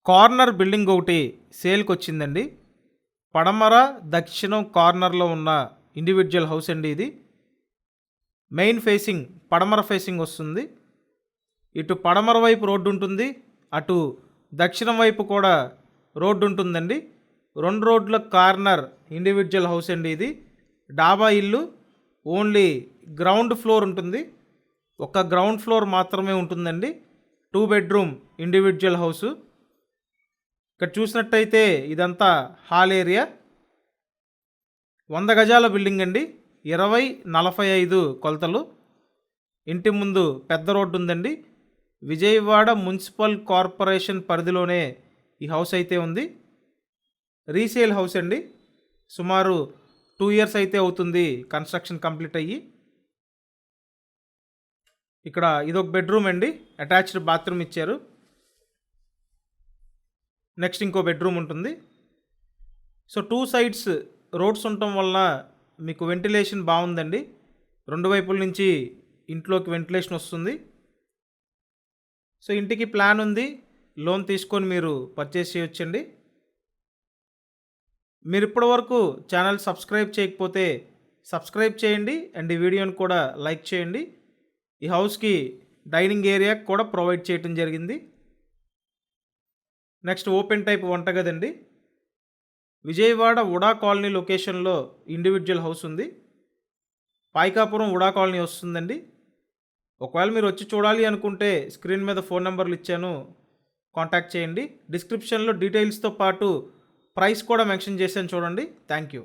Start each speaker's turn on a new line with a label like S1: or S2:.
S1: Corner building ఒకటి సేల్కి వచ్చిందండి. పడమర దక్షిణం కార్నర్లో ఉన్న ఇండివిజువల్ హౌస్ అండి. ఇది మెయిన్ ఫేసింగ్ పడమర ఫేసింగ్ వస్తుంది. ఇటు పడమర వైపు రోడ్డు ఉంటుంది, అటు దక్షిణం వైపు కూడా రోడ్డు ఉంటుందండి. 2 రోడ్ల కార్నర్ ఇండివిజువల్ హౌస్ అండి. ఇది డాబా ఇల్లు. ఓన్లీ గ్రౌండ్ ఫ్లోర్ ఉంటుంది, ఒక గ్రౌండ్ ఫ్లోర్ మాత్రమే ఉంటుందండి. 2 బెడ్రూమ్ ఇండివిజువల్ హౌసు. ఇక్కడ చూసినట్టయితే ఇదంతా హాల్ ఏరియా. 100 గజాల బిల్డింగ్ అండి. 20-45 కొలతలు. ఇంటి ముందు పెద్ద రోడ్డు ఉందండి. విజయవాడ మున్సిపల్ కార్పొరేషన్ పరిధిలోనే ఈ హౌస్ అయితే ఉంది. రీసేల్ హౌస్ అండి. సుమారు 2 ఇయర్స్ అయితే అవుతుంది కన్స్ట్రక్షన్ కంప్లీట్ అయ్యి. ఇక్కడ ఇదొక బెడ్రూమ్ అండి, అటాచ్డ్ బాత్రూమ్ ఇచ్చారు. నెక్స్ట్ ఇంకో బెడ్రూమ్ ఉంటుంది. సో 2 సైడ్స్ రోడ్స్ ఉండటం వల్ల మీకు వెంటిలేషన్ బాగుందండి. 2 వైపుల నుంచి ఇంట్లోకి వెంటిలేషన్ వస్తుంది. సో ఇంటికి ప్లాన్ ఉంది, లోన్ తీసుకొని మీరు పర్చేస్ చేయొచ్చండి. మీరు ఇప్పటి వరకు ఛానల్ సబ్స్క్రైబ్ చేయకపోతే సబ్స్క్రైబ్ చేయండి అండ్ ఈ వీడియోని కూడా లైక్ చేయండి. ఈ హౌస్కి డైనింగ్ ఏరియా కూడా ప్రొవైడ్ చేయడం జరిగింది. నెక్స్ట్ ఓపెన్ టైప్ వంటగది అండి. విజయవాడ ఉడా కాలనీ లొకేషన్లో ఇండివిజువల్ హౌస్ ఉంది. పాయికాపురం ఉడా కాలనీ వస్తుందండి. ఒకవేళ మీరు వచ్చి చూడాలి అనుకుంటే స్క్రీన్ మీద ఫోన్ నెంబర్లు ఇచ్చాను, కాంటాక్ట్ చేయండి. డిస్క్రిప్షన్లో డీటెయిల్స్తో పాటు ప్రైస్ కూడా మెన్షన్ చేశాను చూడండి. Thank you.